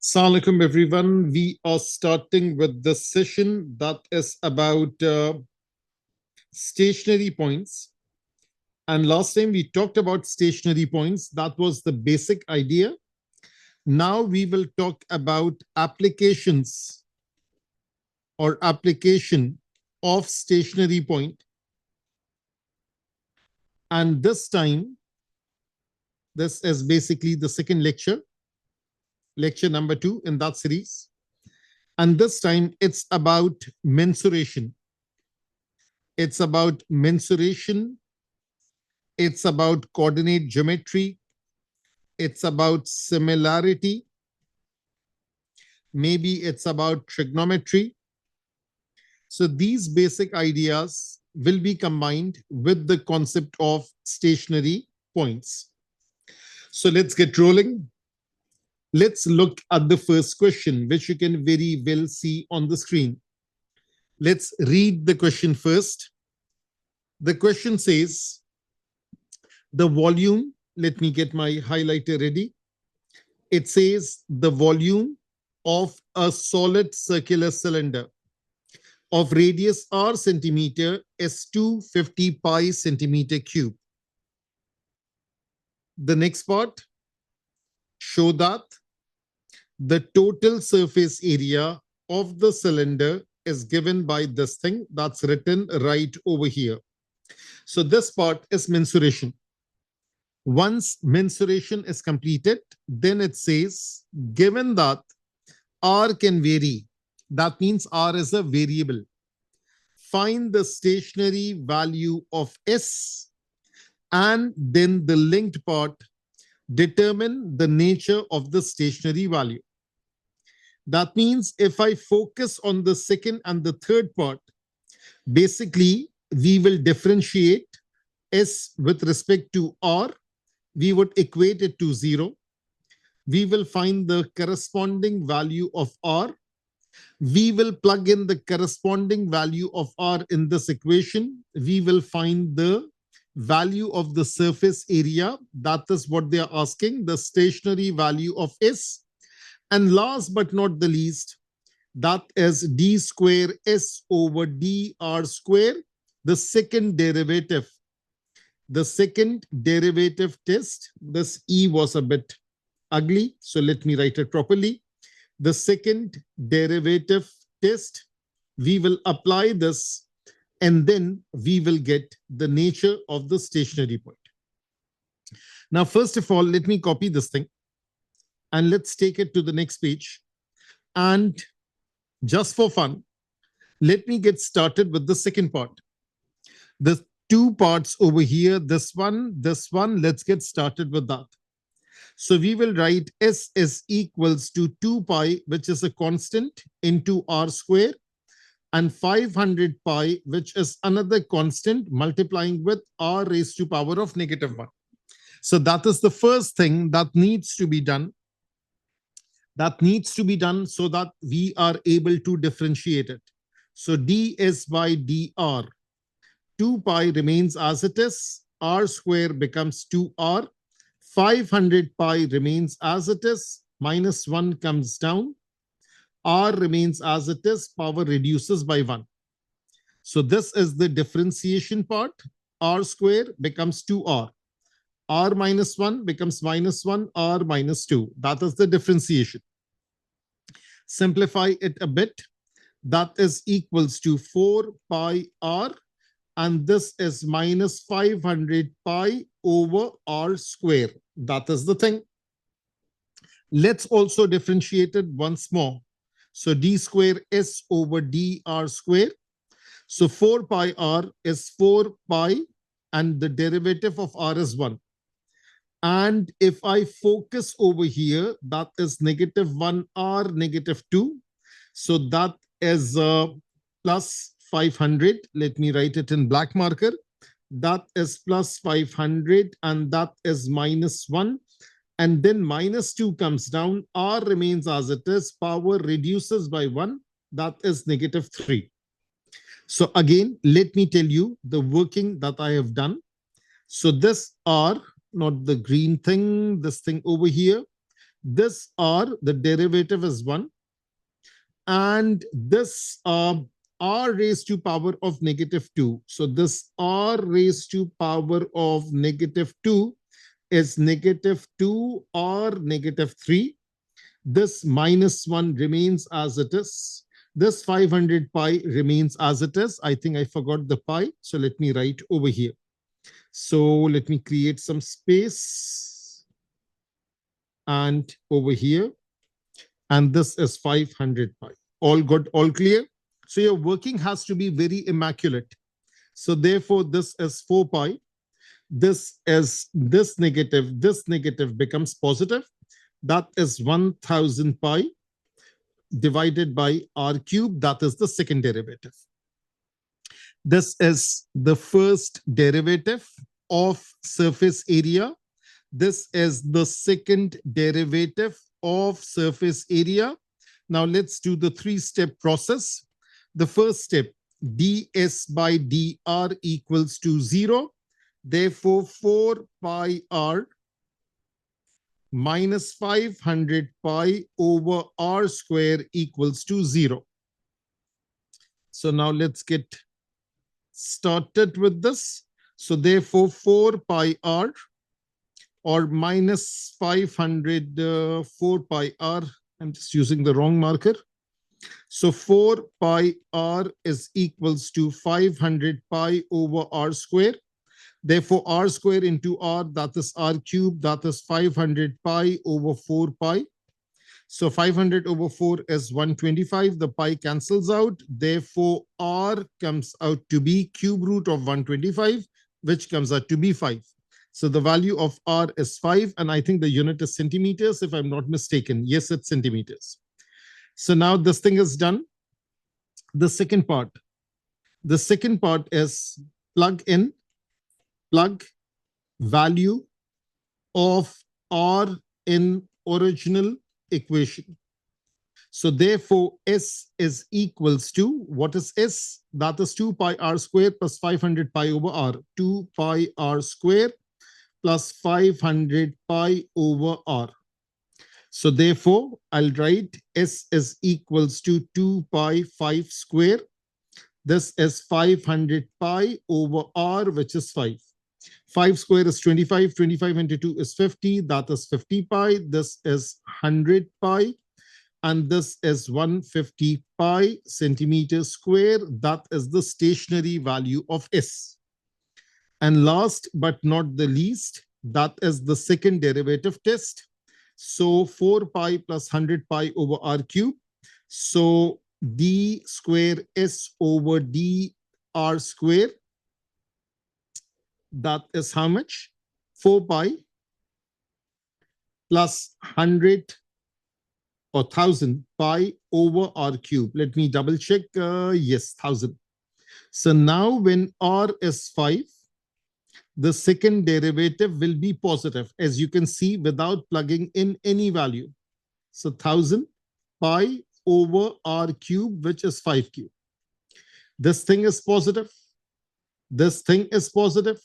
Assalamu alaikum, everyone. We are starting with the session that is about stationary points. And last time we talked about stationary points. That was the basic idea. Now we will talk about applications or application of stationary point. And this time, this is basically the second lecture number 2 in that series. And this time it's about mensuration. It's about mensuration. It's about coordinate geometry. It's about similarity. Maybe it's about trigonometry. So these basic ideas will be combined with the concept of stationary points. So let's get rolling. Let's look at the first question, which you can very well see on the screen. Let's read the question first. The question says, the volume, let me get my highlighter ready. It says the volume of a solid circular cylinder of radius r centimeter is 250 pi centimeter cube. The next part, show that the total surface area of the cylinder is given by this thing that's written right over here. So this part is mensuration. Once mensuration is completed, then it says, given that r can vary, that means r is a variable, find the stationary value of s, and then the linked part, determine the nature of the stationary value. That means if I focus on the second and the third part, basically we will differentiate s with respect to r. We would equate it to 0. We will find the corresponding value of r. We will plug in the corresponding value of r in this equation. We will find the value of the surface area. That is what they are asking, the stationary value of s. And last but not the least, that is d square s over dr square, the second derivative. The second derivative test, this E was a bit ugly, so let me write it properly. The second derivative test, we will apply this, and then we will get the nature of the stationary point. Now, first of all, let me copy this thing, and let's take it to the next page. And just for fun, let me get started with the second part. The two parts over here, this one, let's get started with that. So we will write S is equals to 2 pi, which is a constant, into r square, and 500 pi, which is another constant, multiplying with r raised to power of -1. So that is the first thing that needs to be done. That needs to be done so that we are able to differentiate it. So ds by dr, 2 pi remains as it is, r square becomes 2r, 500 pi remains as it is, -1 comes down, r remains as it is, power reduces by 1. So this is the differentiation part. R square becomes 2r. R -1 becomes -1, r -2. That is the differentiation. Simplify it a bit. That is equals to 4 pi r, and this is -500 pi over r square. That is the thing. Let's also differentiate it once more. So d square s over dr square. So 4 pi r is 4 pi, and the derivative of r is 1. And if I focus over here, that is -1 r -2. So that is plus 500. Let me write it in black marker. That is plus 500, and that is -1. And then -2 comes down. R remains as it is. Power reduces by 1. That is -3. So again, let me tell you the working that I have done. So this R, not the green thing, this thing over here, This r, the derivative is 1. And this r raised to power of -2. So this r raised to power of -2 is -2 or -3. This -1 remains as it is. This 500 pi remains as it is. I think I forgot the pi. So let me write over here. So let me create some space. And over here. And this is 500 pi. All good, all clear? So your working has to be very immaculate. So therefore, this is 4 pi. This negative becomes positive. That is 1000 pi divided by r cube. That is the second derivative. This is the first derivative of surface area. This is the second derivative of surface area. Now let's do the three-step process. The first step, ds by dr equals to 0. Therefore, 4 pi r minus 500 pi over r square equals to 0. So now let's get started with this. So therefore, 4 pi r or minus 500, 4 pi r. I'm just using the wrong marker. So 4 pi r is equals to 500 pi over r square. Therefore, r square into r, that is r cube, that is 500 pi over 4 pi. So 500 over 4 is 125. The pi cancels out. Therefore, r comes out to be cube root of 125, which comes out to be 5. So the value of r is 5, and I think the unit is centimeters, if I'm not mistaken. Yes, it's centimeters. So now this thing is done. The second part is plug value of r in original equation. So therefore, S is equals to, what is S? That is 2 pi r squared plus 500 pi over r. 2 pi r squared plus 500 pi over r. So therefore, I'll write S is equals to 2 pi 5 square. This is 500 pi over r, which is 5. 5 square is 25. 25 into 2 is 50. That is 50 pi. This is 100 pi. And this is 150 pi centimeters square. That is the stationary value of S. And last but not the least, that is the second derivative test. So 4 pi plus 100 pi over r cube. So d square S over d r square. That is how much? 4 pi plus 100 or 1000 pi over r cube. Let me double check. Yes, 1000. So now when r is 5, the second derivative will be positive, as you can see, without plugging in any value. So 1000 pi over r cube, which is 5 cube. This thing is positive. This thing is positive.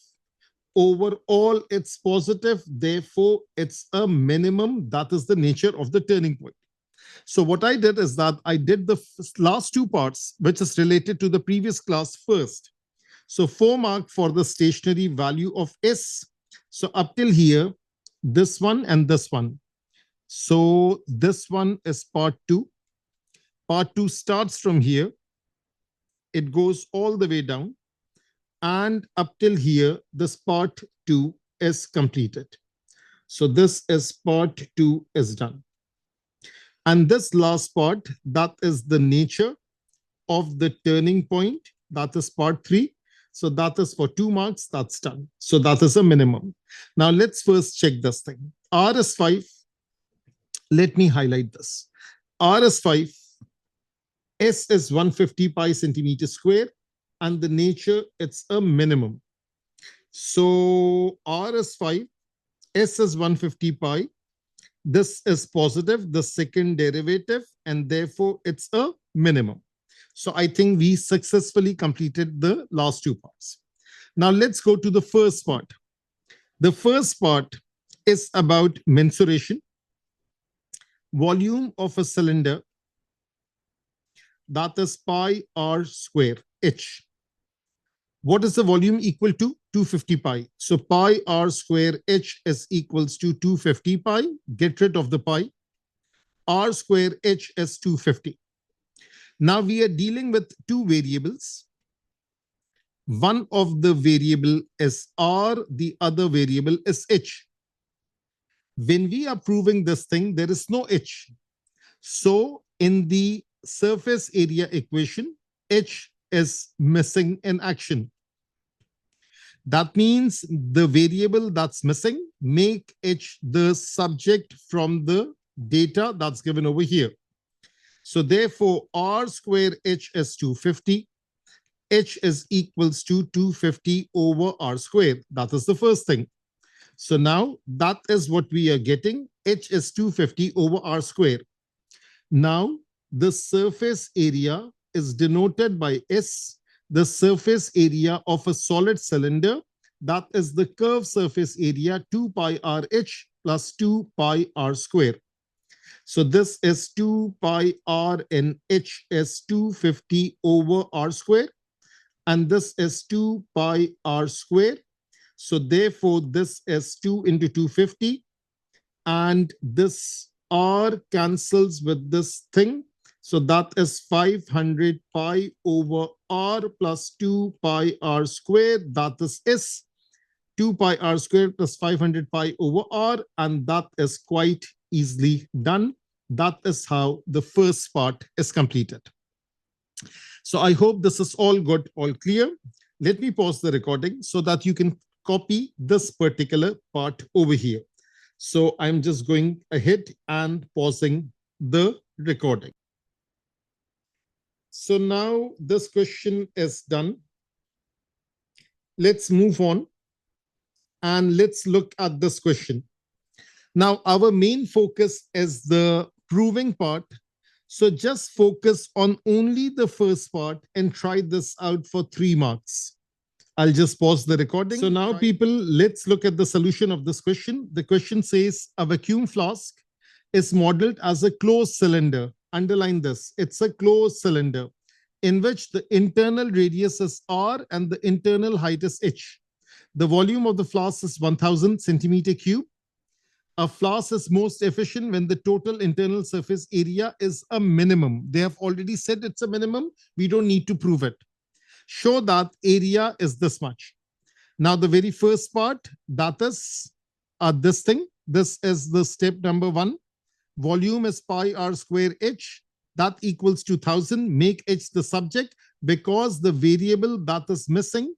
Overall, it's positive. Therefore, it's a minimum. That is the nature of the turning point. So what I did is that I did the last two parts, which is related to the previous class first. So 4 mark for the stationary value of S. So up till here, this one and this one. So this one is part 2. Part 2 starts from here. It goes all the way down. And up till here, this part 2 is completed. So this is part 2 is done. And this last part, that is the nature of the turning point. That is part 3. So that is for 2 marks. That's done. So that is a minimum. Now let's first check this thing. R is 5. Let me highlight this. R is 5. S is 150 pi centimeter square. And the nature, it's a minimum. So R is 5. S is 150 pi. This is positive, the second derivative, and therefore it's a minimum. So I think we successfully completed the last 2 parts. Now let's go to the first part. The first part is about mensuration. volume of a cylinder, that is pi r square h. What is the volume equal to? 250 pi. So pi r square h is equals to 250 pi. Get rid of the pi. R square h is 250. Now we are dealing with two variables. One of the variable is r, the other variable is h. When we are proving this thing, there is no h. So in the surface area equation, h is missing in action. That means the variable that's missing, make h the subject from the data that's given over here. So therefore, r square h is 250. H is equals to 250 over r square. That is the first thing. So now that is what we are getting. H is 250 over r square. Now the surface area is denoted by S, the surface area of a solid cylinder. That is the curved surface area 2 pi r h plus 2 pi r square. So this is 2 pi r and h is 250 over r square. And this is 2 pi r square. So therefore, this is 2 into 250. And this r cancels with this thing. So that is 500 pi over r plus 2 pi r square. That is S. 2 pi r square plus 500 pi over r. And that is quite easily done. That is how the first part is completed. So I hope this is all good, all clear. Let me pause the recording so that you can copy this particular part over here. So I'm just going ahead and pausing the recording. So now this question is done. Let's move on and let's look at this question. Now our main focus is the proving part. So just focus on only the first part and try this out for 3 marks. I'll just pause the recording. So now people, let's look at the solution of this question. The question says a vacuum flask is modeled as a closed cylinder. Underline this. It's a closed cylinder in which the internal radius is r and the internal height is h. The volume of the flask is 1000 centimeter cube. A flask is most efficient when the total internal surface area is a minimum. They have already said it's a minimum. We don't need to prove it. Show that area is this much. Now, the very first part, that is this thing. This is the step number 1. Volume is pi r square h. That equals to 1000. Make h the subject because the variable that is missing,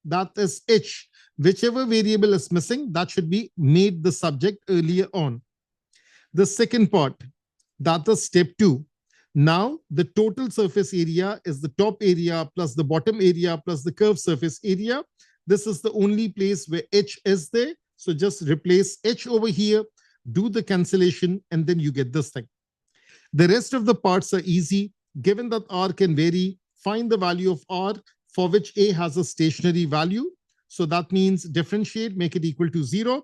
that is h. Whichever variable is missing, that should be made the subject earlier on. The second part, that is step 2. Now, the total surface area is the top area plus the bottom area plus the curved surface area. This is the only place where h is there. So just replace h over here, do the cancellation, and then you get this thing. The rest of the parts are easy. Given that r can vary, find the value of r for which a has a stationary value. So that means differentiate, make it equal to 0.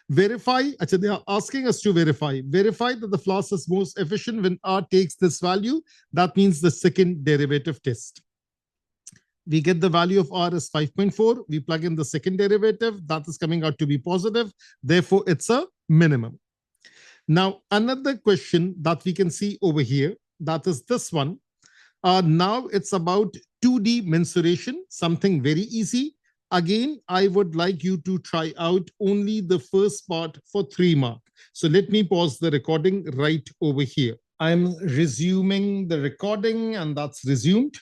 Verify, they are asking us to verify that the flask is most efficient when r takes this value. That means the second derivative test. We get the value of r is 5.4. We plug in the second derivative. That is coming out to be positive. Therefore, it's a minimum. Now, another question that we can see over here, that is this one. Now it's about 2D mensuration, something very easy. Again, I would like you to try out only the first part for 3 marks. So let me pause the recording right over here. I'm resuming the recording and that's resumed.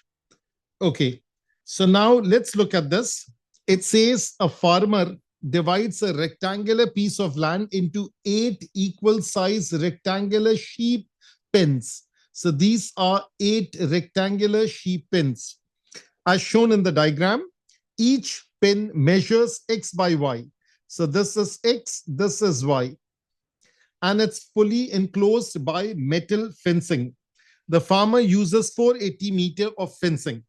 Okay, so now let's look at this. It says a farmer divides a rectangular piece of land into 8 equal size rectangular sheep pens. So these are 8 rectangular sheep pens. As shown in the diagram, each pen measures x by y. So this is x, this is y. And it's fully enclosed by metal fencing. The farmer uses 480 meters of fencing.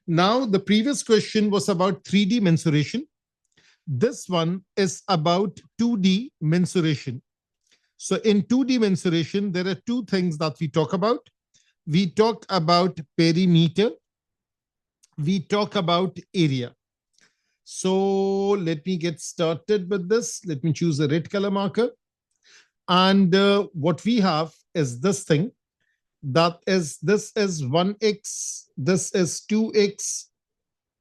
Now, the previous question was about 3D mensuration. This one is about 2D mensuration. So in 2D mensuration, there are two things that we talk about. We talk about perimeter. We talk about area. So let me get started with this. Let me choose a red color marker. And what we have is this thing. This is 1x, this is 2x,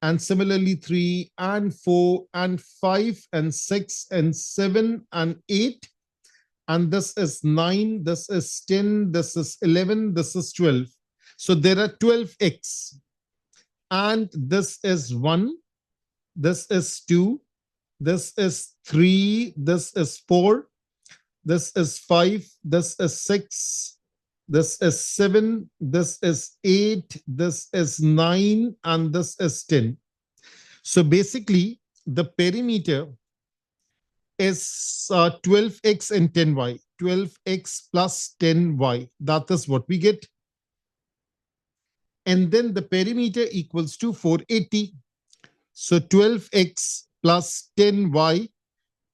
and similarly 3 and 4 and 5 and 6 and 7 and 8. And this is 9, this is 10, this is 11, this is 12. So there are 12x. And this is 1, this is 2, this is 3, this is 4, this is 5, this is 6, this is 7, this is 8, this is 9, and this is 10. So basically, the perimeter is 12x and 10y. 12x plus 10y. That is what we get. And then the perimeter equals to 480. So 12x plus 10y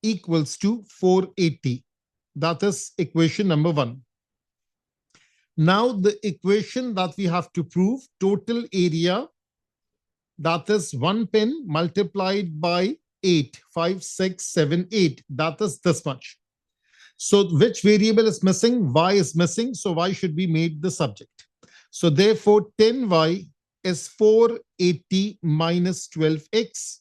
equals to 480. That is equation number 1. Now the equation that we have to prove, total area, that is 1 pen multiplied by 8, 5, 6, 7, 8. That is this much. So which variable is missing? Y is missing. So y should be made the subject. So therefore 10y is 480 minus 12x.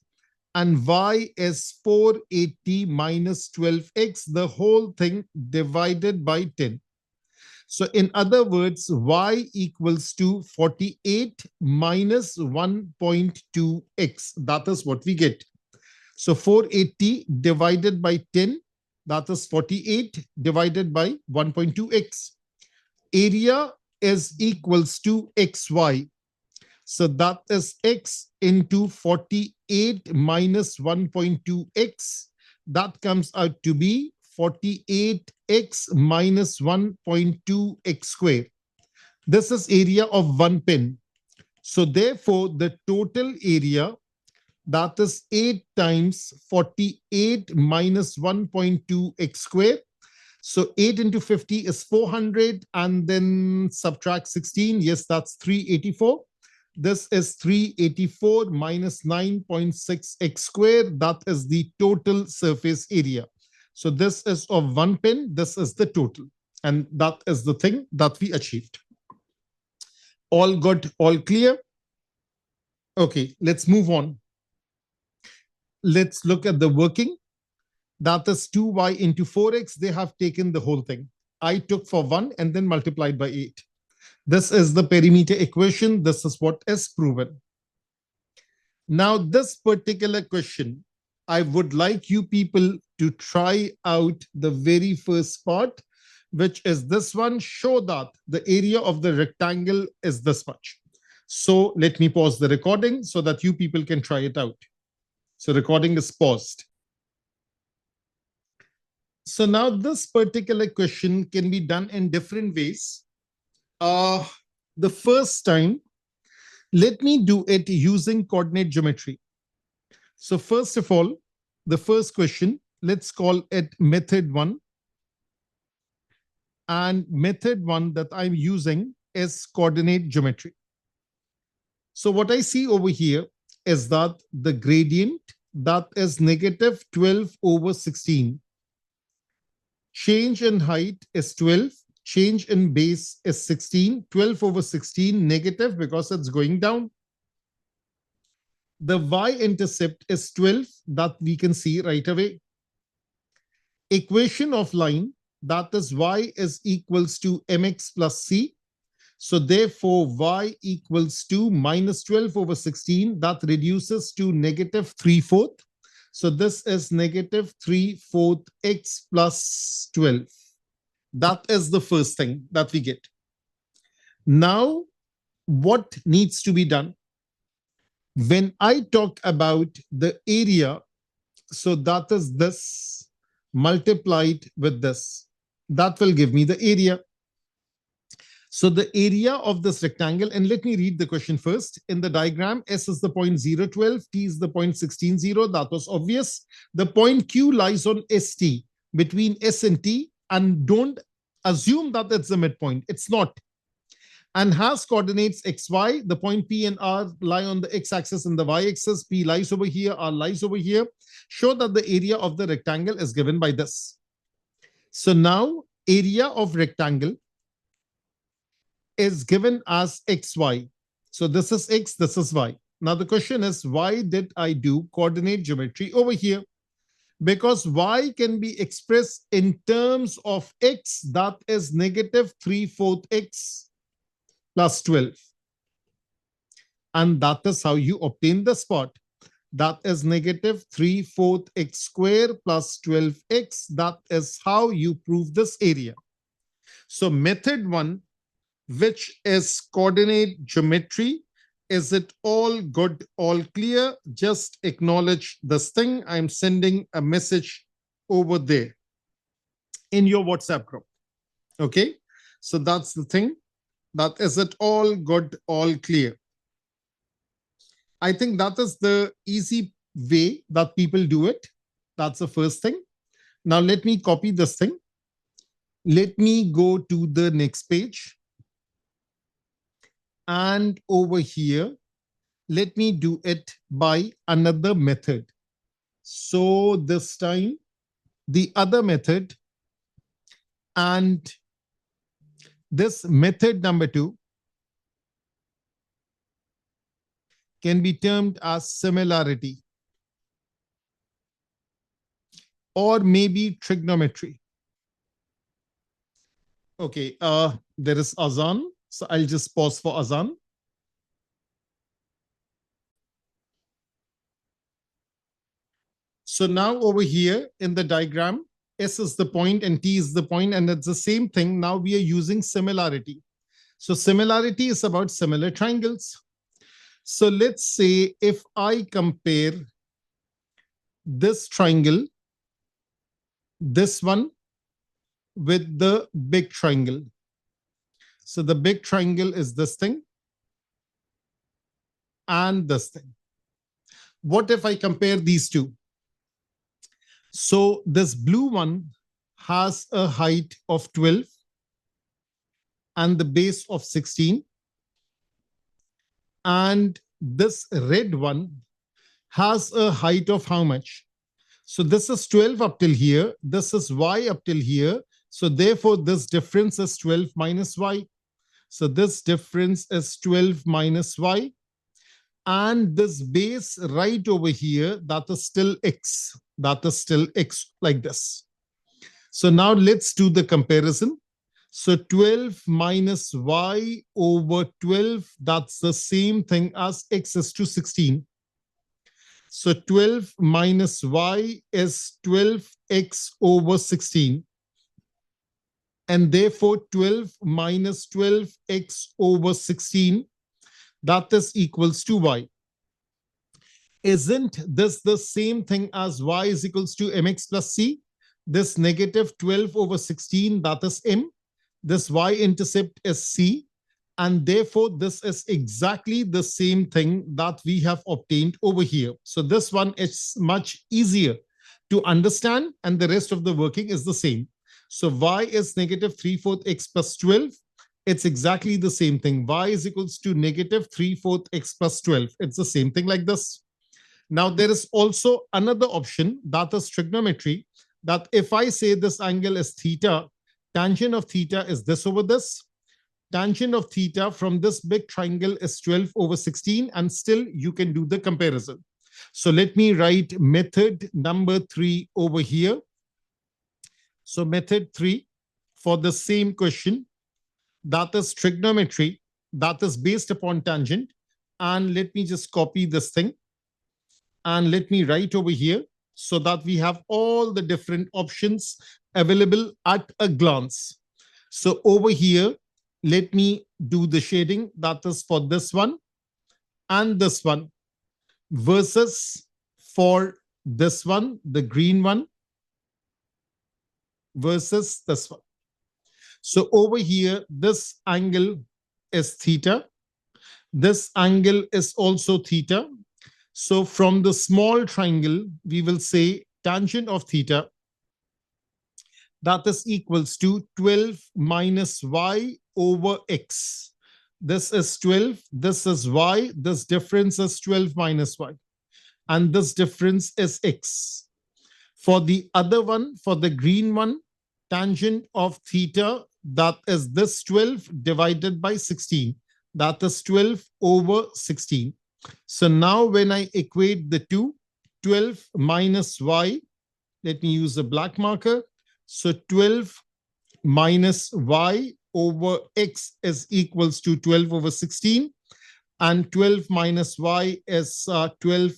And y is 480 minus 12x, the whole thing divided by 10. So in other words, y equals to 48 minus 1.2x. That is what we get. So 480 divided by 10, that is 48 divided by 1.2x. Area is equals to xy. So that is x into 48 minus 1.2x. That comes out to be 48x minus 1.2x square. This is area of 1 pen. So therefore, the total area, that is 8 times 48 minus 1.2x square. So 8 into 50 is 400, and then subtract 16. Yes, that's 384. This is 384 minus 9.6x square. That is the total surface area. So this is of 1 pen. This is the total. And that is the thing that we achieved. All good, all clear? Okay, let's move on. Let's look at the working. That is 2y into 4x. They have taken the whole thing. I took for 1 and then multiplied by 8. This is the perimeter equation. This is what is proven. Now, this particular question, I would like you people to try out the very first part, which is this one. Show that the area of the rectangle is this much. So let me pause the recording so that you people can try it out. So recording is paused. So now this particular question can be done in different ways. The first time, let me do it using coordinate geometry. So first of all, the first question, let's call it method 1. And method 1 that I'm using is coordinate geometry. So what I see over here is that the gradient, that is negative 12 over 16. Change in height is 12. Change in base is 16. 12 over 16 negative because it's going down. The y-intercept is 12. That we can see right away. Equation of line, that is y is equals to mx plus c. So therefore, y equals to minus 12 over 16. That reduces to negative 3/4. So this is negative 3/4 x plus 12. That is the first thing that we get. Now, what needs to be done? When I talk about the area, so that is this multiplied with this. That will give me the area. So the area of this rectangle, and let me read the question first. In the diagram, S is the point 012, T is the point 16, 0. That was obvious. The point Q lies on ST between S and T, and don't assume that it's the midpoint. It's not. And has coordinates xy. The point P and R lie on the x-axis and the y-axis. P lies over here, R lies over here. Show that the area of the rectangle is given by this. So now area of rectangle is given as xy. So this is x, this is y. Now the question is, why did I do coordinate geometry over here? Because y can be expressed in terms of x, that is negative 3/4 x plus 12. And that is how you obtain the spot. That is negative 3/4 x square plus 12x. That is how you prove this area. So method 1, which is coordinate geometry, is it all good, all clear? Just acknowledge this thing. I'm sending a message over there in your WhatsApp group. Okay, so that's the thing. That is it all good, all clear? I think that is the easy way that people do it. That's the first thing. Now let me copy this thing. Let me go to the next page. And over here, let me do it by another method. So this time, the other method, and this method number 2 can be termed as similarity or maybe trigonometry. Okay, there is Azan. So I'll just pause for Azan. So now over here in the diagram, S is the point and T is the point, and it's the same thing. Now we are using similarity. So similarity is about similar triangles. So let's say if I compare this triangle, this one, with the big triangle. So the big triangle is this thing and this thing. What if I compare these two? So this blue one has a height of 12 and the base of 16. And this red one has a height of how much? So this is 12 up till here. This is y up till here. So therefore, this difference is 12 minus y. So this difference is 12 minus y. And this base right over here, that is still x. That is still x, like this. So now let's do the comparison. So 12 minus y over 12, that's the same thing as x is to 16. So 12 minus y is 12x over 16. And therefore 12 minus 12x over 16, that is equals to y. Isn't this the same thing as y is equals to mx plus c? This negative 12 over 16, that is m. This y-intercept is c. And therefore, this is exactly the same thing that we have obtained over here. So this one is much easier to understand, and the rest of the working is the same. So y is negative 3/4 x plus 12. It's exactly the same thing. Y is equals to negative 3/4 x plus 12. It's the same thing like this. Now, there is also another option, that is trigonometry, that if I say this angle is theta, tangent of theta is this over this. Tangent of theta from this big triangle is 12 over 16, and still you can do the comparison. So let me write method number 3 over here. So method 3 for the same question, that is trigonometry, that is based upon tangent. And let me just copy this thing and let me write over here so that we have all the different options available at a glance. So over here, let me do the shading, that is for this one and this one, versus for this one, the green one, versus this one. So over here, this angle is theta. This angle is also theta. So from the small triangle, we will say tangent of theta that is equals to 12 minus y over x. This is 12, this is y, this difference is 12 minus y, and this difference is x. For the other one, for the green one, tangent of theta, that is this 12 divided by 16. That is 12 over 16. So now when I equate the two, 12 minus y, let me use a black marker. So 12 minus y over x is equals to 12 over 16. And 12 minus y is 12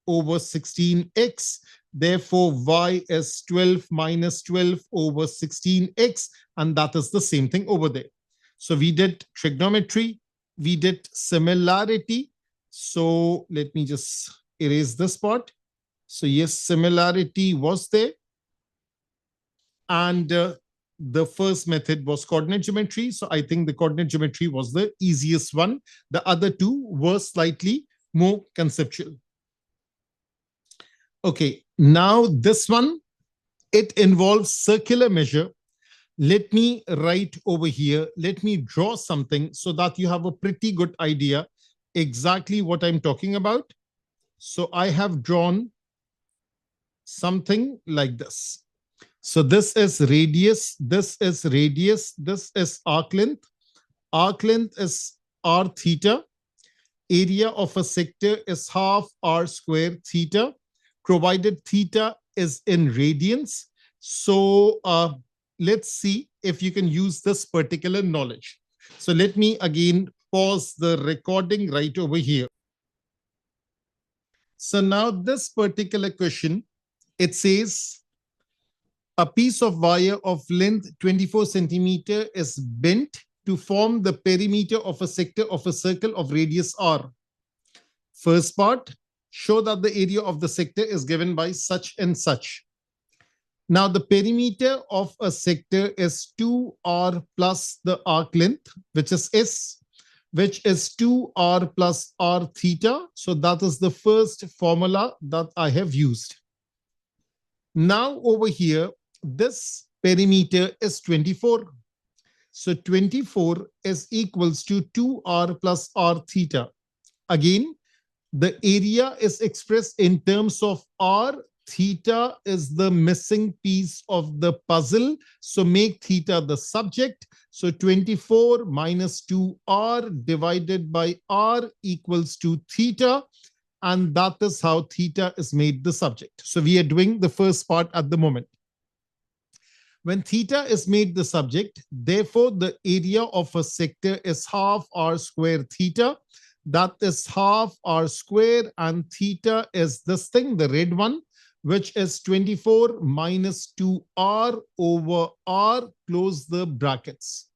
over 16x. Therefore, y is 12 minus 12 over 16x. And that is the same thing over there. So we did trigonometry. We did similarity. So let me just erase this part. So yes, similarity was there. And the first method was coordinate geometry. So I think the coordinate geometry was the easiest one. The other two were slightly more conceptual. Okay, now this one, it involves circular measure. Let me write over here. Let me draw something so that you have a pretty good idea exactly what I'm talking about. So I have drawn something like this. So this is radius, this is radius, this is arc length. Arc length is r theta. Area of a sector is half r square theta, provided theta is in radians. So let's see if you can use this particular knowledge. So let me again pause the recording right over here. So now this particular question, it says, a piece of wire of length 24 centimeter is bent to form the perimeter of a sector of a circle of radius r. First part, show that the area of the sector is given by such and such. Now the perimeter of a sector is 2r plus the arc length, which is s, which is 2r plus r theta. So that is the first formula that I have used. Now over here, this perimeter is 24. So 24 is equals to 2r plus r theta. Again, the area is expressed in terms of r. Theta is the missing piece of the puzzle. So make theta the subject. So 24 minus 2r divided by r equals to theta. And that is how theta is made the subject. So we are doing the first part at the moment. When theta is made the subject, therefore the area of a sector is half r square theta. That is half r square, and theta is this thing, the red one, which is 24 minus 2r over r, close the brackets.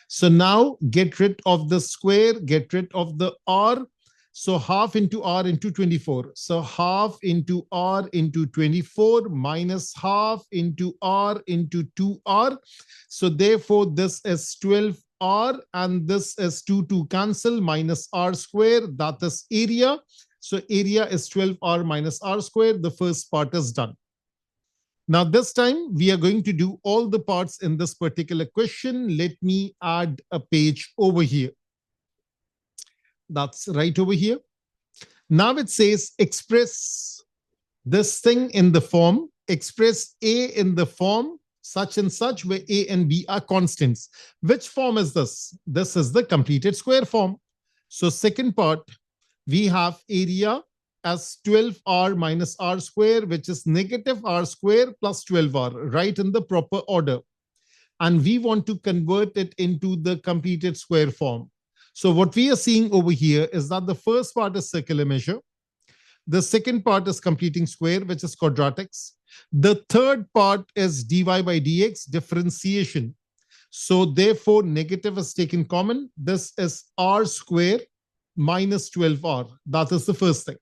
So now get rid of the square, get rid of the r. So half into r into 24. So half into r into 24 minus half into r into 2r. So therefore this is 12r and this is 2 to cancel, minus r square, that is area. So area is 12r minus r square. The first part is done. Now this time we are going to do all the parts in this particular question. Let me add a page over here. That's right over here. Now it says express this thing in the form, express A in the form such and such, where A and B are constants. Which form is this? This is the completed square form. So second part, we have area as 12r minus r square, which is negative r square plus 12r, right in the proper order. And we want to convert it into the completed square form. So what we are seeing over here is that the first part is circular measure. The second part is completing square, which is quadratics. The third part is dy by dx, differentiation. So therefore, negative is taken common. This is r square minus 12r. That is the first thing.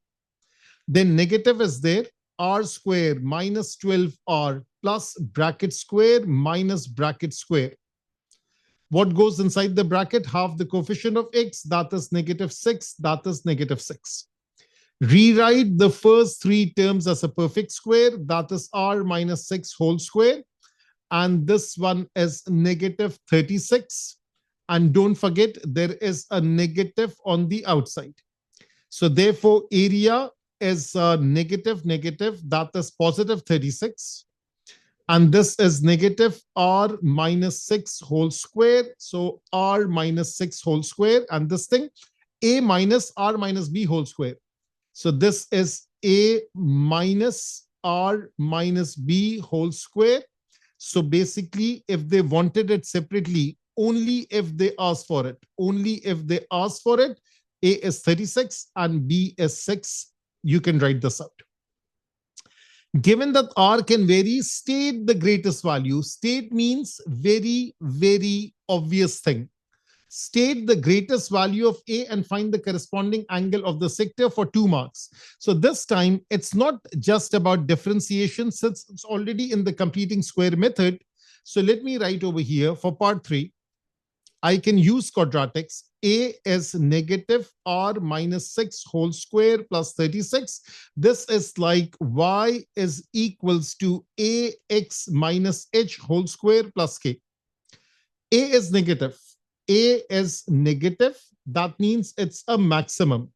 Then negative is there, r square minus 12r plus bracket square minus bracket square. What goes inside the bracket? Half the coefficient of x, that is negative 6, that is negative 6. Rewrite the first three terms as a perfect square, that is r minus 6 whole square. and this one is negative 36. And don't forget, there is a negative on the outside. So therefore, area is negative, that is positive 36. And this is negative r minus 6 whole square. So r minus 6 whole square. And this thing, a minus r minus b whole square. So this is a minus r minus b whole square. So basically, if they wanted it separately, only if they ask for it, a is 36 and b is 6. You can write this out. Given that r can vary, state the greatest value. State means very, very obvious thing. State the greatest value of A and find the corresponding angle of the sector for 2 marks. So this time, it's not just about differentiation since it's already in the completing square method. So let me write over here for part 3. I can use quadratics. A is negative r minus 6 whole square plus 36. This is like y is equals to ax minus h whole square plus k. A is negative. A is negative. That means it's a maximum.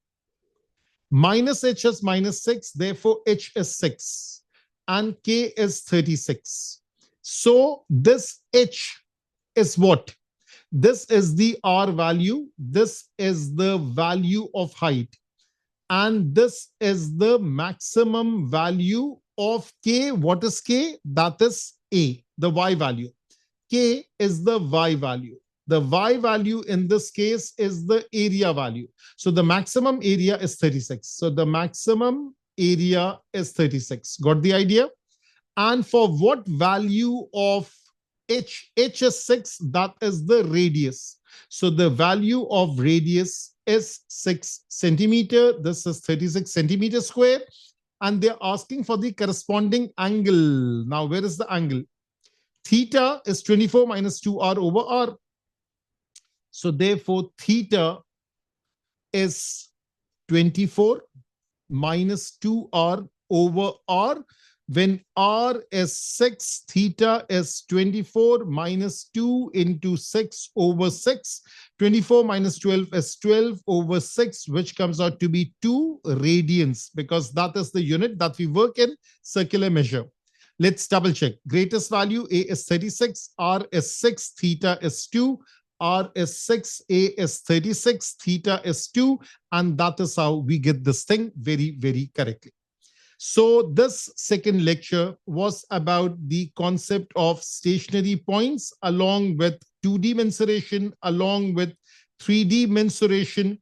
Minus h is minus 6. Therefore, h is 6. And k is 36. So this h is what? This is the r value. This is the value of height. And this is the maximum value of k. What is k? That is a, the y value. K is the y value. The y value in this case is the area value. So the maximum area is 36. So the maximum area is 36. Got the idea? And for what value of h? H is 6. That is the radius. So the value of radius is 6 centimeter. This is 36 centimeter square. And they're asking for the corresponding angle. Now, where is the angle? Theta is 24 minus 2r over r. So therefore, theta is 24 minus 2r over r. When r is 6, theta is 24 minus 2 into 6 over 6. 24 minus 12 is 12 over 6, which comes out to be 2 radians, because that is the unit that we work in circular measure. Let's double check. Greatest value, A is 36, R is 6, theta is 2. R is 6, A is 36, theta is 2. And that is how we get this thing very, very correctly. So this second lecture was about the concept of stationary points along with 2D mensuration, along with 3D mensuration,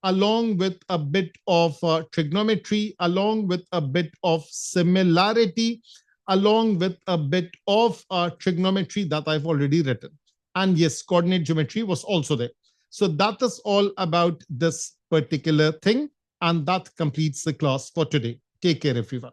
along with a bit of trigonometry, along with a bit of similarity, along with a bit of trigonometry that I've already written. And yes, coordinate geometry was also there. So that is all about this particular thing. And that completes the class for today. Take care, everyone.